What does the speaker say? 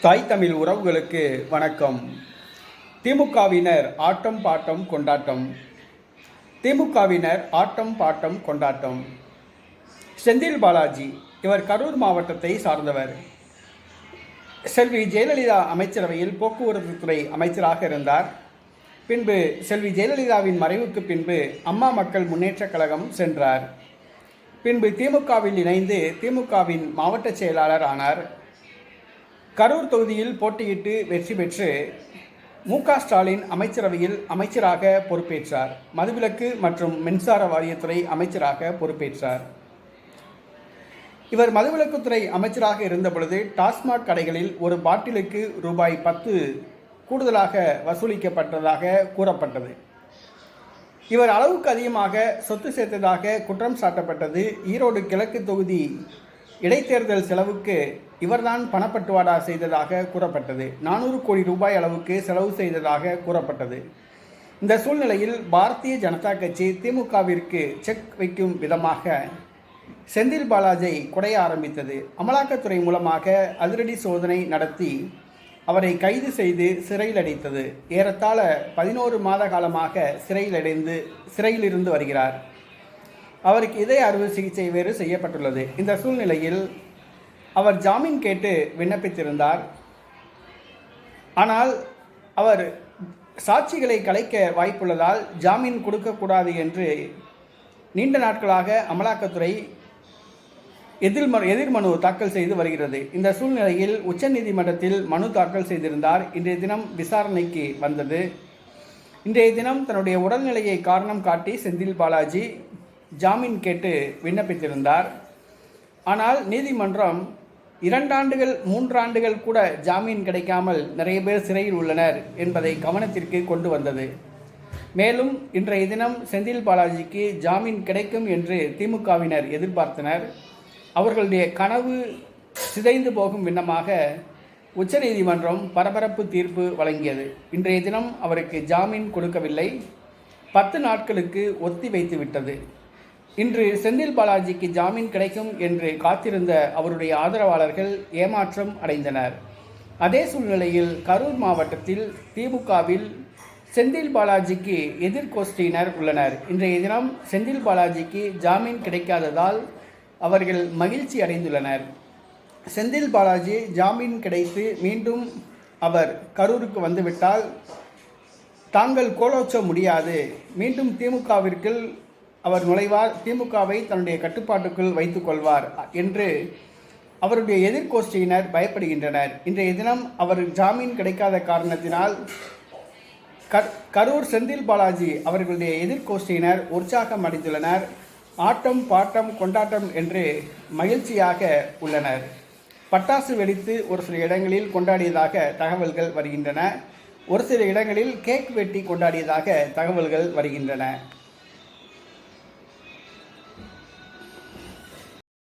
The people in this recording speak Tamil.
தாய் தமிழ் உறவுகளுக்கு வணக்கம். திமுகவினர் ஆட்டம் பாட்டம் கொண்டாட்டம். திமுகவினர் ஆட்டம் பாட்டம் கொண்டாட்டம். செந்தில் பாலாஜி இவர் கரூர் மாவட்டத்தை சார்ந்தவர். செல்வி ஜெயலலிதா அமைச்சரவையில் போக்குவரத்து துறை அமைச்சராக இருந்தார். பின்பு செல்வி ஜெயலலிதாவின் மறைவுக்கு பின்பு அம்மா மக்கள் முன்னேற்றக் கழகம் சென்றார். பின்பு திமுகவில் இணைந்து திமுகவின் மாவட்ட செயலாளர் ஆனார். கரூர் தொகுதியில் போட்டியிட்டு வெற்றி பெற்று மு.க.ஸ்டாலின் அமைச்சரவையில் அமைச்சராக பொறுப்பேற்றார். மதுவிலக்கு மற்றும் மின்சார வாரியத்துறை அமைச்சராக பொறுப்பேற்றார். இவர் மதுவிலக்குத்துறை அமைச்சராக இருந்தபொழுது டாஸ்மாக் கடைகளில் ஒரு பாட்டிலுக்கு ரூபாய் 10 கூடுதலாக வசூலிக்கப்பட்டதாக கூறப்பட்டது. இவர் அளவுக்கு அதிகமாக சொத்து சேர்த்ததாக குற்றம் சாட்டப்பட்டது. ஈரோடு கிழக்கு தொகுதி இடைத்தேர்தல் செலவுக்கு இவர்தான் பணப்பட்டுவாடா செய்ததாக கூறப்பட்டது. 400 கோடி ரூபாய் அளவுக்கு செலவு செய்ததாக கூறப்பட்டது. இந்த சூழ்நிலையில் பாரதிய ஜனதா கட்சி திமுகவிற்கு செக் வைக்கும் விதமாக செந்தில் பாலாஜியை குடைய ஆரம்பித்தது. அமலாக்கத்துறை மூலமாக அதிரடி சோதனை நடத்தி அவரை கைது செய்து சிறையில் அடைத்தது. ஏறத்தாழ 11 மாத காலமாக சிறையிலிருந்து வருகிறார். அவருக்கு இதய அறுவை சிகிச்சை வேறு செய்யப்பட்டுள்ளது. இந்த சூழ்நிலையில் அவர் ஜாமீன் கேட்டு விண்ணப்பித்திருந்தார். ஆனால் அவர் சாட்சிகளை கலைக்க வாய்ப்புள்ளதால் ஜாமீன் கொடுக்கக்கூடாது என்று நீண்ட நாட்களாக அமலாக்கத்துறை எதிர்மனு தாக்கல் செய்து வருகிறது. இந்த சூழ்நிலையில் உச்சநீதிமன்றத்தில் மனு தாக்கல் செய்திருந்தார். இன்றைய தினம் விசாரணைக்கு வந்தது. இன்றைய தினம் தன்னுடைய உடல்நிலையை காரணம் காட்டி செந்தில் பாலாஜி ஜாமீன் கேட்டு விண்ணப்பித்திருந்தார். ஆனால் நீதிமன்றம் 2 ஆண்டுகள் 3 ஆண்டுகள் கூட ஜாமீன் கிடைக்காமல் நிறைய பேர் சிறையில் உள்ளனர் என்பதை கவனத்திற்கு கொண்டு வந்தது. மேலும் இன்றைய தினம் செந்தில் பாலாஜிக்கு ஜாமீன் கிடைக்கும் என்று திமுகவினர் எதிர்பார்த்தனர். அவர்களுடைய கனவு சிதைந்து போகும் விண்ணமாக உச்சநீதிமன்றம் பரபரப்பு தீர்ப்பு வழங்கியது. இன்றைய தினம் அவருக்கு ஜாமீன் கொடுக்கவில்லை, 10 நாட்களுக்கு ஒத்தி வைத்து விட்டது. இன்று செந்தில் பாலாஜிக்கு ஜாமீன் கிடைக்கும் என்று காத்திருந்த அவருடைய ஆதரவாளர்கள் ஏமாற்றம் அடைந்தனர். அதே சூழ்நிலையில் கரூர் மாவட்டத்தில் திமுகவில் செந்தில் பாலாஜிக்கு எதிர்கோஷ்டியினர் உள்ளனர். இன்றைய தினம் செந்தில் பாலாஜிக்கு ஜாமீன் கிடைக்காததால் அவர்கள் மகிழ்ச்சி அடைந்துள்ளனர். செந்தில் பாலாஜி ஜாமீன் கிடைத்து மீண்டும் அவர் கரூருக்கு வந்துவிட்டால் தாங்கள் கோலோச்ச முடியாது, மீண்டும் திமுகவிற்குள் அவர் நுழைவார், திமுகவை தன்னுடைய கட்டுப்பாட்டுக்குள் வைத்துக் கொள்வார் என்று அவருடைய எதிர்கோஷ்டியினர் பயப்படுகின்றனர். இன்றைய தினம் அவர் ஜாமீன் கிடைக்காத காரணத்தினால் கரூர் செந்தில் பாலாஜி அவர்களுடைய எதிர்கோஷ்டியினர் உற்சாகம் அடைந்துள்ளனர். ஆட்டம் பாட்டம் கொண்டாட்டம் என்று மகிழ்ச்சியாக உள்ளனர். பட்டாசு வெடித்து ஒரு சில இடங்களில் கொண்டாடியதாக தகவல்கள் வருகின்றன. ஒரு சில இடங்களில் கேக் வெட்டி கொண்டாடியதாக தகவல்கள் வருகின்றன.